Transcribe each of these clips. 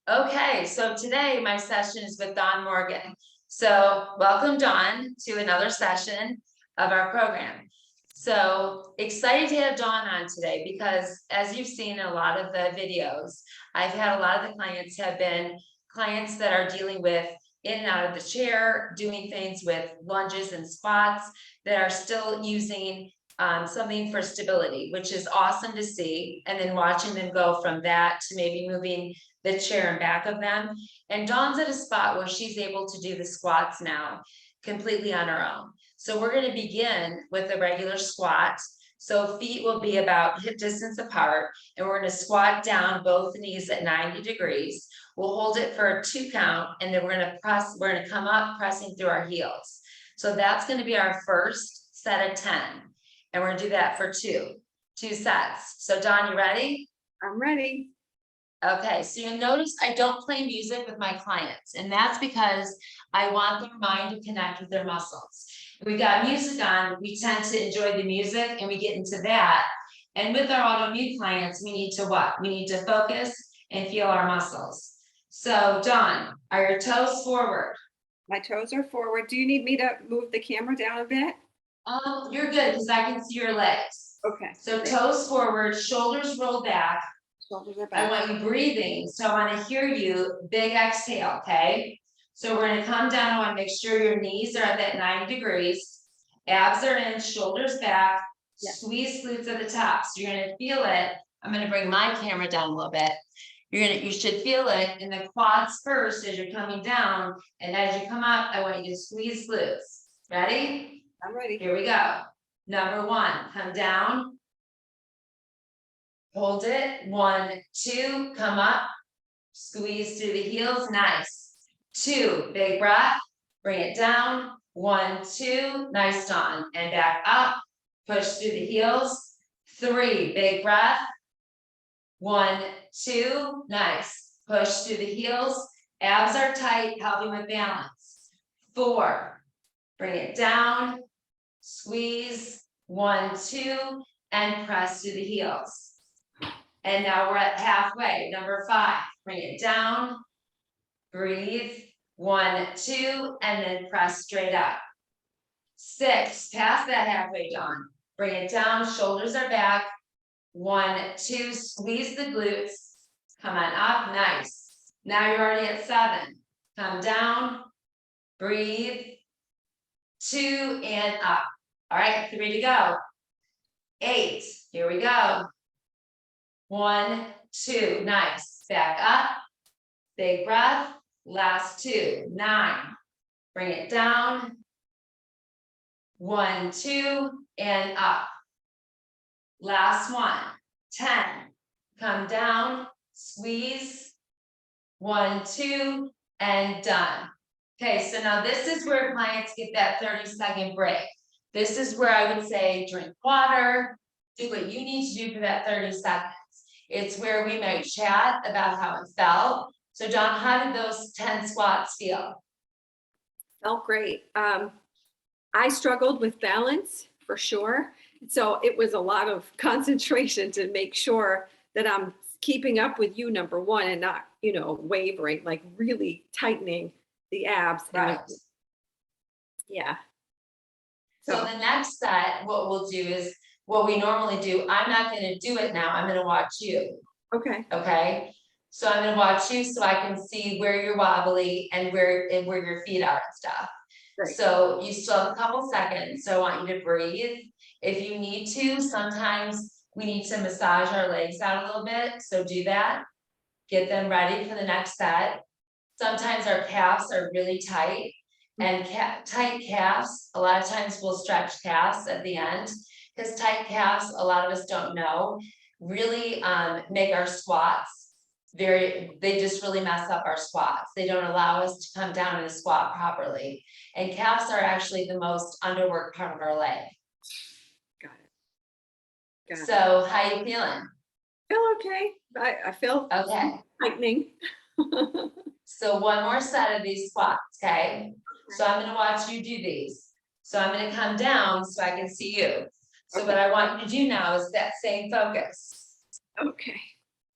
Okay, so today my session is with Dawn Morgan. So welcome, Dawn, to another session of our program. So excited to have Dawn on today because as you've seen in a lot of the videos, I've had a lot of the clients have been clients that are dealing with in and out of the chair, doing things with lunges and squats that are still using something for stability, which is awesome to see. And then watching them go from that to maybe moving the chair and back of them. And Dawn's at a spot where she's able to do the squats now completely on her own. So we're going to begin with a regular squat. So feet will be about hip distance apart, and we're going to squat down both knees at 90 degrees. We'll hold it for a 2 count, and then we're going to come up pressing through our heels. So that's going to be our first set of 10. And we're going to do that for two sets. So Dawn, you ready? I'm ready. Okay, so you'll notice I don't play music with my clients, and that's because I want their mind to connect with their muscles. If we got music on, we tend to enjoy the music and we get into that. And with our autoimmune clients, we need to what? We need to focus and feel our muscles. So Dawn, are your toes forward? My toes are forward. Do you need me to move the camera down a bit? You're good because I can see your legs. Okay. So toes forward, shoulders roll back. Shoulders are I back. want you breathing, so I want to hear you, big exhale, okay? So we're gonna come down, I want to make sure your knees are at that 90 degrees. Abs are in, shoulders back, squeeze glutes at the top. So you're gonna feel it. I'm gonna bring my camera down a little bit. You should feel it in the quads first as you're coming down, and as you come up, I want you to squeeze glutes. Ready? I'm ready. Here we go. Number 1, come down. Hold it, 1, 2, come up, squeeze through the heels, nice. 2, big breath, bring it down, 1, 2, nice, Dawn, and back up, push through the heels, 3, big breath, 1, 2, nice, push through the heels, abs are tight, helping with balance. 4, bring it down, squeeze, 1, 2, and press through the heels. And now we're at halfway. Number 5, bring it down, breathe, 1, 2, and then press straight up. 6, past that halfway, Dawn. Bring it down, shoulders are back, 1, 2, squeeze the glutes, come on up, nice. Now you're already at 7, come down, breathe, 2, and up. All right, 3 to go. 8, here we go. 1, 2, nice, back up, big breath, last 2, 9, bring it down, 1, 2, and up, last 1, 10, come down, squeeze, 1, 2, and done. Okay, so now this is where clients get that 30-second break. This is where I would say drink water, do what you need to do for that 30 seconds. It's where we might chat about how it felt. So Dawn, how did those 10 squats feel? Felt great. I struggled with balance for sure. So it was a lot of concentration to make sure that I'm keeping up with you, number 1, and not, wavering, like really tightening the abs. Right. Yeah. So the next set, what we'll do is what we normally do. I'm not going to do it now. I'm going to watch you. Okay. Okay. So I'm going to watch you so I can see where you're wobbly and where your feet are and stuff. Great. So you still have a couple seconds. So I want you to breathe. If you need to, sometimes we need to massage our legs out a little bit. So do that. Get them ready for the next set. Sometimes our calves are really tight, and tight calves, a lot of times we'll stretch calves at the end, because tight calves, a lot of us don't know, really make our squats they just really mess up our squats. They don't allow us to come down in a squat properly. And calves are actually the most underworked part of our leg. Got it. So how you feeling? Feel okay. I feel okay. tightening. So one more set of these squats, okay? So I'm gonna watch you do these. So I'm gonna come down so I can see you. So what I want you to do now is that same focus. Okay.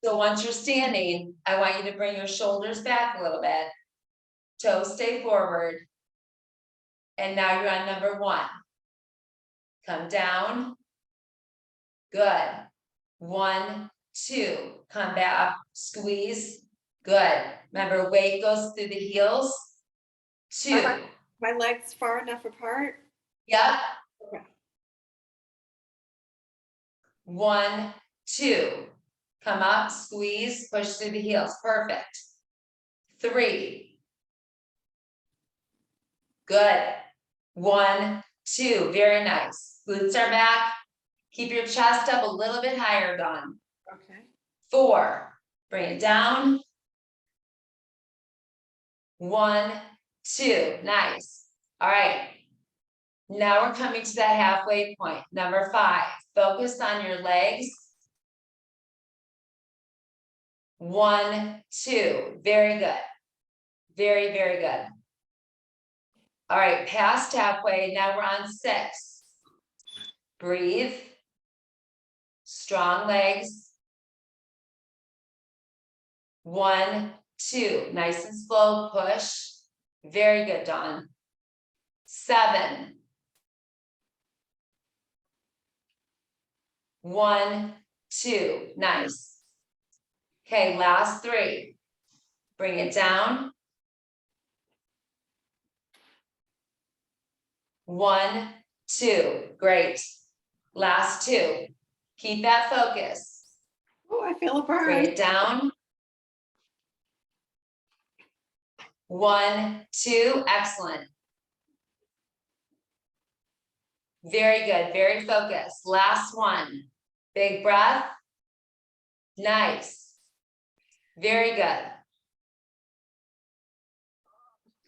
So once you're standing, I want you to bring your shoulders back a little bit. Toes stay forward. And now you're on number 1. Come down. Good. 1, 2, come back, squeeze. Good. Remember, weight goes through the heels. 2. My legs far enough apart? Yep. Okay. 1, 2. Come up, squeeze, push through the heels. Perfect. 3. Good. 1, 2. Very nice. Glutes are back. Keep your chest up a little bit higher, Dawn. Okay. 4. Bring it down. 1, 2. Nice. All right. Now we're coming to that halfway point. Number 5. Focus on your legs. 1, 2. Very good. Very, very good. All right, past halfway. Now we're on 6. Breathe. Strong legs. 1, 2. Nice and slow. Push. Very good, Dawn. 7. 1, 2. Nice. Okay, last 3. Bring it down. 1, 2. Great. Last 2. Keep that focus. Oh, I feel a Bring burn. it down. 1, 2. Excellent. Very good. Very focused. Last 1. Big breath. Nice. Very good.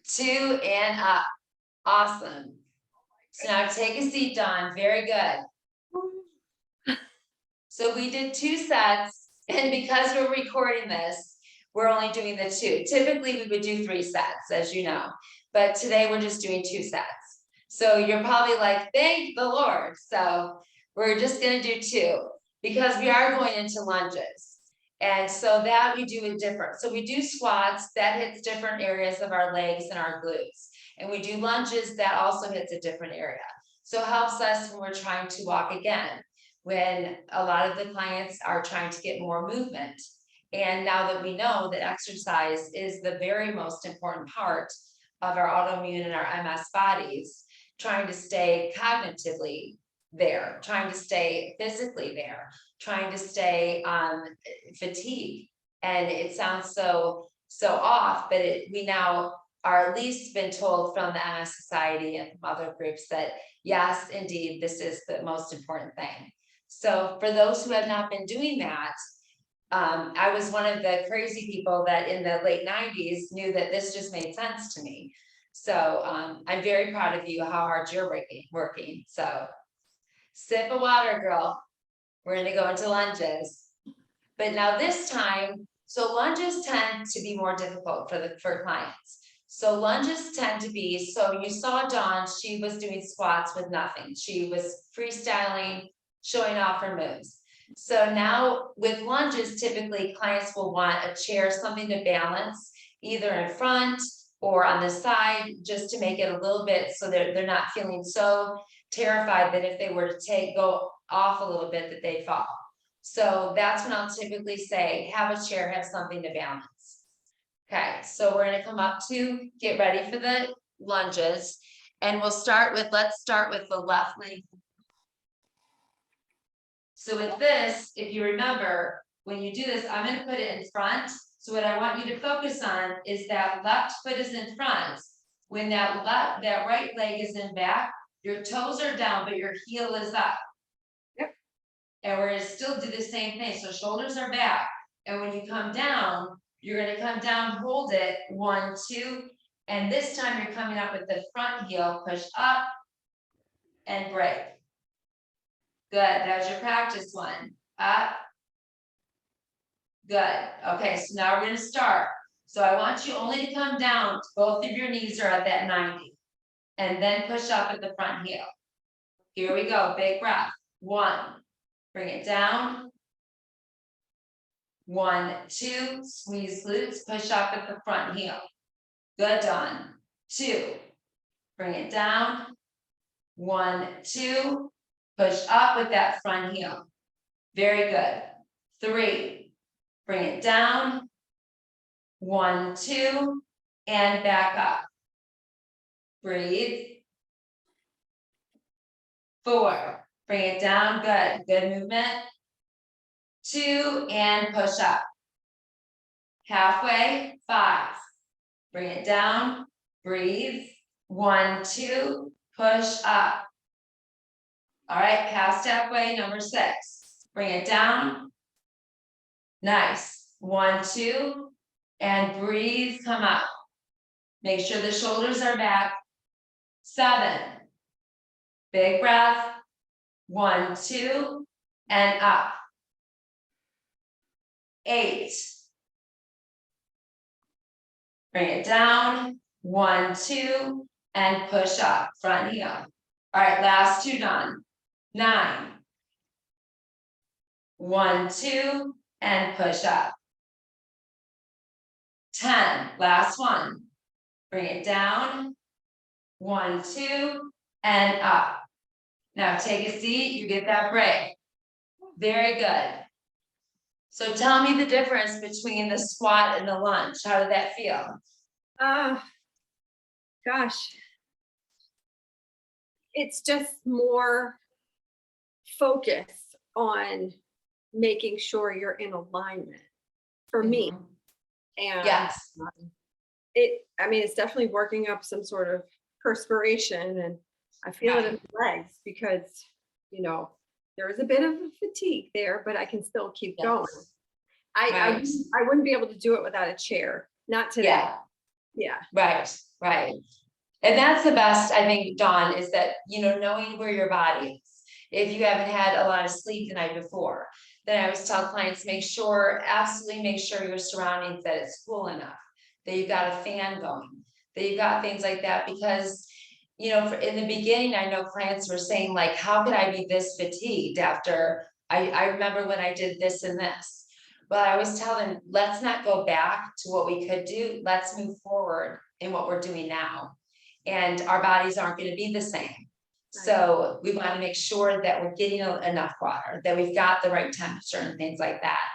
2 and up. Awesome. So now take a seat, Dawn. Very good. So we did 2 sets, and because we're recording this, we're only doing the 2. Typically, we would do 3 sets, as you know, but today we're just doing 2 sets. So you're probably like, thank the Lord. So we're just gonna do 2 because we are going into lunges. And so that we do it different. So we do squats, that hits different areas of our legs and our glutes. And we do lunges, that also hits a different area. So it helps us when we're trying to walk again, when a lot of the clients are trying to get more movement. And now that we know that exercise is the very most important part of our autoimmune and our MS bodies, trying to stay cognitively there, trying to stay physically there, trying to stay fatigue. And it sounds so off, but we now are at least been told from the MS Society and from other groups that yes, indeed, this is the most important thing. So for those who have not been doing that, I was one of the crazy people that in the late 90s knew that this just made sense to me. So I'm very proud of you, how hard you're working. So sip of water, girl. We're gonna go into lunges. But now this time, so lunges tend to be more difficult for clients. So lunges tend to be, so you saw Dawn, she was doing squats with nothing. She was freestyling, showing off her moves. So now with lunges, typically clients will want a chair, something to balance, either in front or on the side, just to make it a little bit so they're not feeling so terrified that if they were to go off a little bit that they fall. So that's when I'll typically say, have a chair, have something to balance. Okay, so we're gonna come up to get ready for the lunges. And let's start with the left leg. So with this, if you remember, when you do this, I'm gonna put it in front. So what I want you to focus on is that left foot is in front. When that right leg is in back, your toes are down, but your heel is up. Yep. And we're gonna still do the same thing. So shoulders are back. And when you come down, you're gonna come down, hold it, 1, 2. And this time you're coming up with the front heel, push up and break. Good, that was your practice one. Up. Good, okay, so now we're gonna start. So I want you only to come down, both of your knees are at that 90. And then push up at the front heel. Here we go, big breath. 1, bring it down. 1, 2, squeeze glutes, push up at the front heel. Good, Dawn. 2, bring it down. 1, 2, push up with that front heel. Very good. 3, bring it down. 1, 2, and back up. Breathe. 4, bring it down, good, good movement. 2, and push up. Halfway, 5, bring it down, breathe. 1, 2, push up. All right, past halfway, number 6, bring it down. Nice, 1, 2, and breathe, come up. Make sure the shoulders are back. 7, big breath. 1, 2, and up. 8, bring it down. 1, 2, and push up, front heel. All right, last 2 done. 9, 1, 2, and push up. 10, last one. Bring it down. 1, 2, and up. Now take a seat, you get that break. Very good. So tell me the difference between the squat and the lunge. How did that feel? Gosh. It's just more focus on making sure you're in alignment for me. Mhm. And Yes. I mean, it's definitely working up some sort of perspiration, and I feel it in the legs because, there is a bit of a fatigue there, but I can still keep going. Yes. I Right. I wouldn't be able to do it without a chair. Not today. Yeah. Yeah. Right. And that's the best, I think, Dawn, is that, knowing where your body is. If you haven't had a lot of sleep the night before, then I always tell clients, absolutely make sure your surroundings, that it's cool enough, that you've got a fan going, that you've got things like that, because, in the beginning, I know clients were saying, like, how could I be this fatigued after, I remember when I did this and this. But I always tell them, let's not go back to what we could do, let's move forward in what we're doing now. And our bodies aren't going to be the same. So we want to make sure that we're getting enough water, that we've got the right temperature and things like that.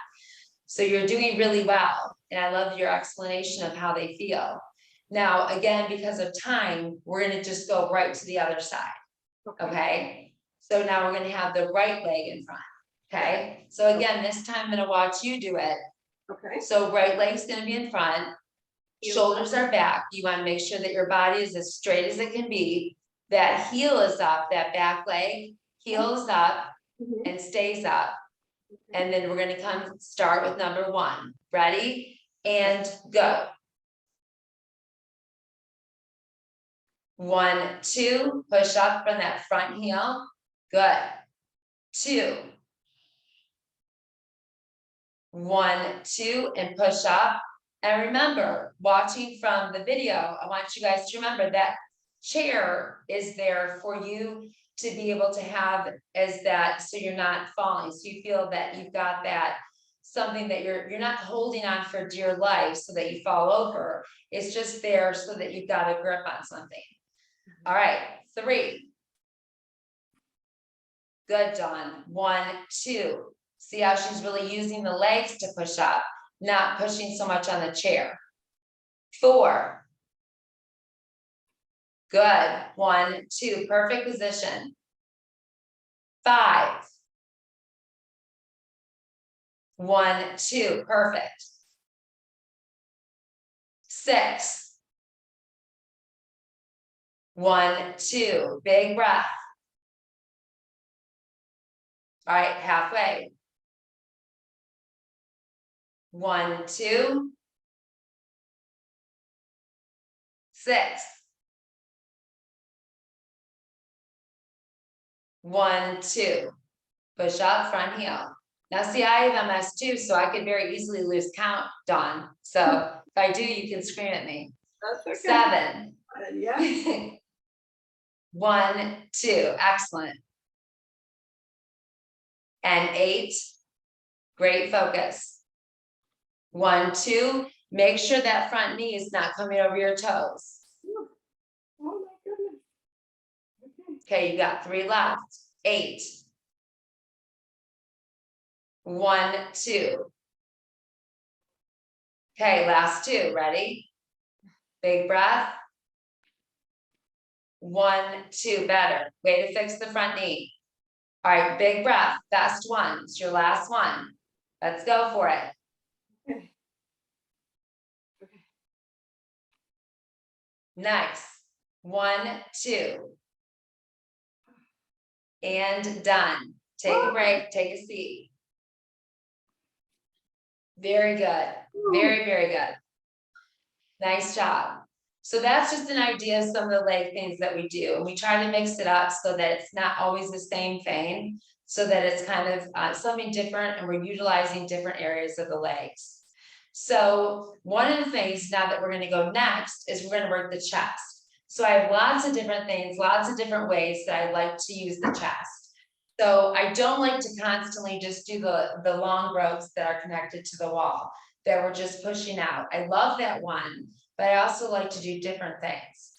So you're doing really well. And I love your explanation of how they feel. Now, again, because of time, we're going to just go right to the other side. Okay. So now we're going to have the right leg in front. Okay. So again, this time I'm going to watch you do it. Okay. So right leg's going to be in front. Shoulders are back. You want to make sure that your body is as straight as it can be. That heel is up, that back leg, heel is up and stays up. And then we're going to start with number 1. Ready? And go. 1, 2, push up from that front heel. Good. 2. 1, 2, and push up. And remember, watching from the video, I want you guys to remember that chair is there for you to be able to have as that, so you're not falling. So you feel that you've got that something that you're not holding on for dear life so that you fall over. It's just there so that you've got a grip on something. All right, 3. Good, Dawn. 1, 2. See how she's really using the legs to push up, not pushing so much on the chair. 4. Good. 1, 2. Perfect position. 5. 1, 2. Perfect. 6. 1, 2. Big breath. All right, halfway. 1, 2. 6. 1, 2. Push up, front heel. Now see, I have MS too, so I could very easily lose count, Dawn. So if I do, you can scream at me. That's okay. 7. Yeah. 1, 2. Excellent. And 8. Great focus. 1, 2, make sure that front knee is not coming over your toes. Oh my goodness. Okay. Okay, you got 3 left. 8. 1, 2. Okay, last 2, ready? Big breath. 1, 2, better. Way to fix the front knee. All right, big breath, best one, it's your last one. Let's go for it. Okay. Nice. 1, 2. And done. Take a break, take a seat. Very good. Very, very good. Nice job. So that's just an idea of some of the leg things that we do. And we try to mix it up so that it's not always the same thing, so that it's kind of something different and we're utilizing different areas of the legs. So one of the things now that we're going to go next is we're going to work the chest. So I have lots of different things, lots of different ways that I like to use the chest. So I don't like to constantly just do the long ropes that are connected to the wall that we're just pushing out. I love that one, but I also like to do different things.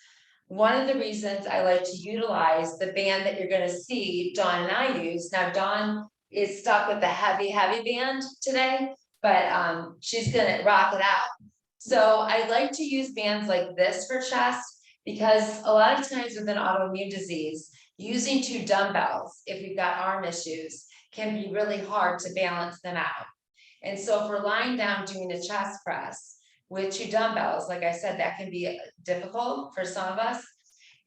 One of the reasons I like to utilize the band that you're going to see Dawn and I use. Now Dawn is stuck with the heavy band today, but she's going to rock it out. So I like to use bands like this for chest because a lot of times with an autoimmune disease, using 2 dumbbells, if we've got arm issues, can be really hard to balance them out. And so if we're lying down doing a chest press with 2 dumbbells, like I said, that can be difficult for some of us.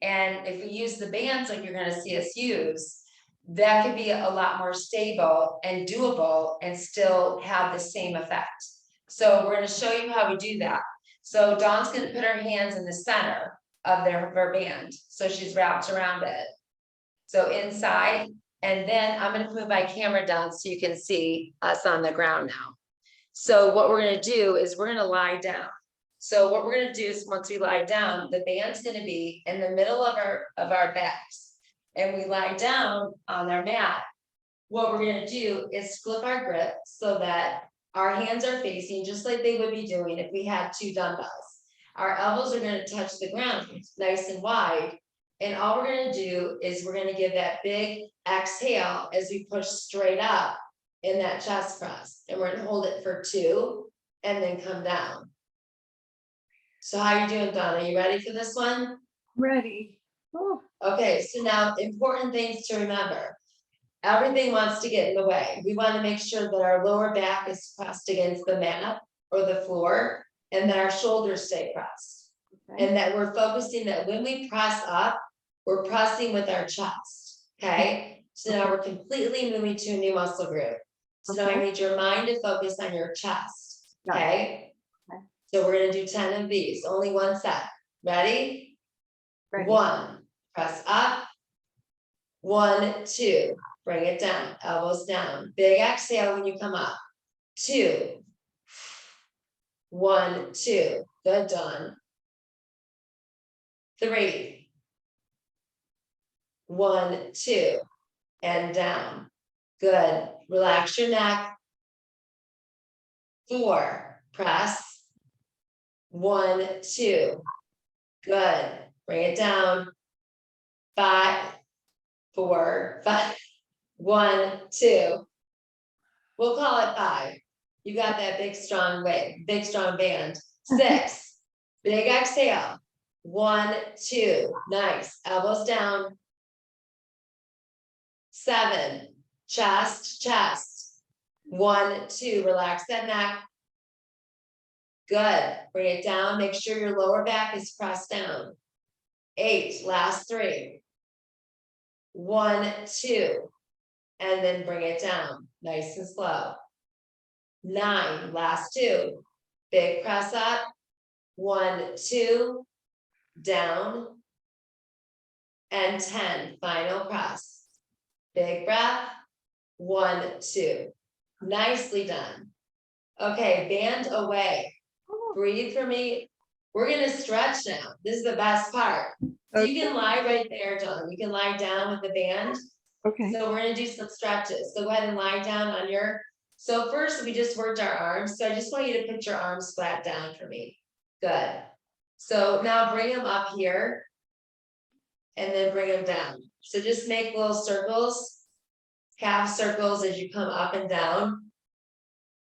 And if we use the bands like you're going to see us use, that could be a lot more stable and doable and still have the same effect. So we're going to show you how we do that. So Dawn's going to put her hands in the center of her band. So she's wrapped around it. So inside, and then I'm going to move my camera down so you can see us on the ground now. So what we're going to do is we're going to lie down. So what we're going to do is once we lie down, the band's going to be in the middle of our backs, and we lie down on our mat. What we're going to do is flip our grip so that our hands are facing just like they would be doing if we had 2 dumbbells. Our elbows are going to touch the ground nice and wide. And all we're going to do is we're going to give that big exhale as we push straight up in that chest press. And we're going to hold it for 2 and then come down. So how are you doing, Dawn? Are you ready for this one? Ready. Oh. Okay, so now important things to remember. Everything wants to get in the way. We want to make sure that our lower back is pressed against the mat or the floor and that our shoulders stay pressed. Okay. And that we're focusing that when we press up, we're pressing with our chest. Okay. So now we're completely moving to a new muscle group. So now I need your mind to focus on your chest. Okay. So we're going to do 10 of these, only 1 set. Ready? 1, press up. 1, 2, bring it down, elbows down. Big exhale when you come up. 2, 1, 2, good, Dawn. 3, 1, 2, and down. Good, relax your neck. 4, press. 1, 2, good, bring it down. 5, 4, 5, 1, 2. We'll call it 5. You got that big strong weight, big strong band. 6, big exhale. 1, 2, nice, elbows down. 7, chest. 1, 2, relax that neck. Good, bring it down, make sure your lower back is pressed down. 8, last 3. 1, 2, and then bring it down, nice and slow. 9, last 2, big press up. 1, 2, down. And 10, final press. Big breath. 1, 2, nicely done. Okay, band away. Breathe for me. We're gonna stretch now. This is the best part. So you can lie right there, Dawn. You can lie down with the band. Okay. So we're gonna do some stretches. So go ahead and lie down on your So first, we just worked our arms, so I just want you to put your arms flat down for me. Good. So now bring them up here. And then bring them down. So just make little circles, half circles as you come up and down.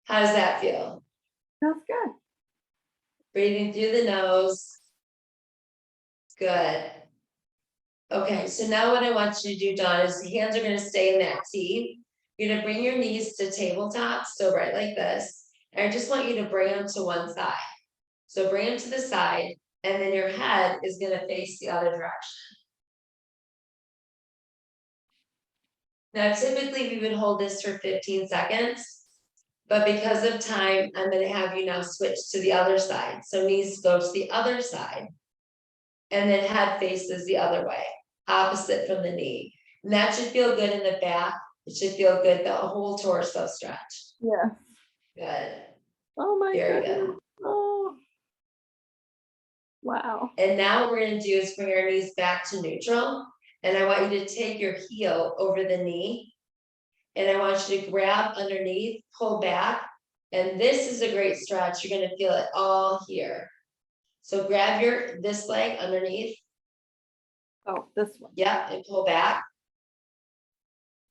How does that feel? Feels good. Breathing through the nose. Good. Okay, so now what I want you to do, Dawn, is the hands are gonna stay in that T. You're gonna bring your knees to tabletop, so right like this. And I just want you to bring them to one side. So bring them to the side, and then your head is gonna face the other direction. Now, typically, we would hold this for 15 seconds. But because of time, I'm gonna have you now switch to the other side. So knees go to the other side. And then head faces the other way, opposite from the knee. And that should feel good in the back. It should feel good, the whole torso stretch. Yeah. Good, Oh my very goodness. good. Oh. Wow. And now what we're gonna do is bring our knees back to neutral. And I want you to take your heel over the knee. And I want you to grab underneath, pull back. And this is a great stretch. You're gonna feel it all here. So grab this leg underneath. Oh, this one. Yep, and pull back.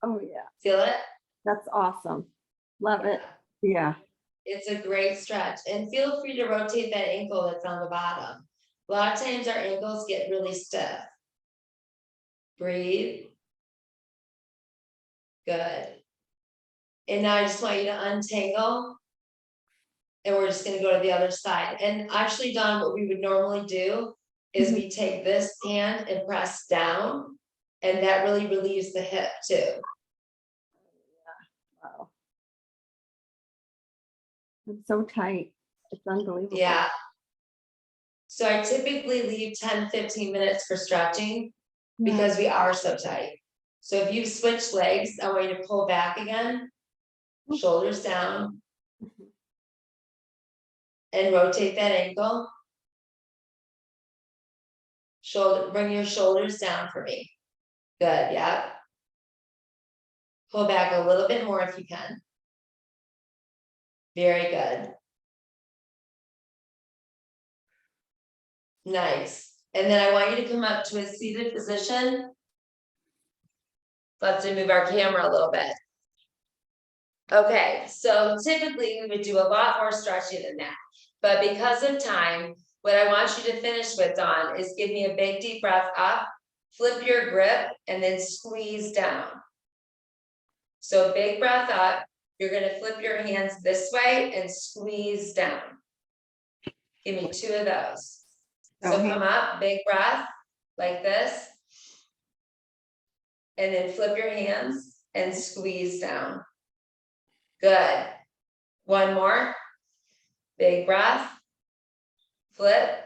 Oh yeah. Feel it? That's awesome. Love it. Yeah. It's a great stretch. And feel free to rotate that ankle that's on the bottom. A lot of times our ankles get really stiff. Breathe. Good. And now I just want you to untangle. And we're just gonna go to the other side. And actually, Dawn, what we would normally do is we take this hand and press down. And that really relieves the hip too. Wow. It's so tight. It's unbelievable. Yeah. So I typically leave 10-15 minutes for stretching because we are so tight. So if you switch legs, I want you to pull back again, shoulders down. And rotate that ankle. Bring your shoulders down for me. Good, yeah. Pull back a little bit more if you can. Very good. Nice. And then I want you to come up to a seated position. Let's move our camera a little bit. Okay, so typically we would do a lot more stretching than that. But because of time, what I want you to finish with, Dawn, is give me a big deep breath up, flip your grip, and then squeeze down. So big breath up, you're gonna flip your hands this way and squeeze down. Give me 2 of those. So come up, big breath, like this. And then flip your hands and squeeze down. Good. One more. Big breath. Flip.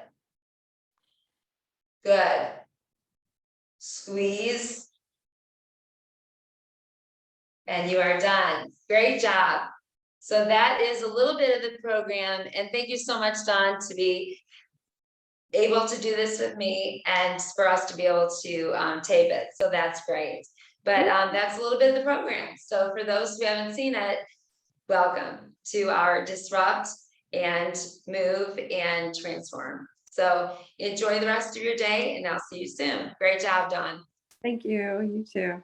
Good. Squeeze. And you are done. Great job. So that is a little bit of the program. And thank you so much, Dawn, to be able to do this with me and for us to be able to tape it. So that's great. But that's a little bit of the program. So for those who haven't seen it, welcome to our Disrupt and Move and Transform. So enjoy the rest of your day and I'll see you soon. Great job, Dawn. Thank you. You too.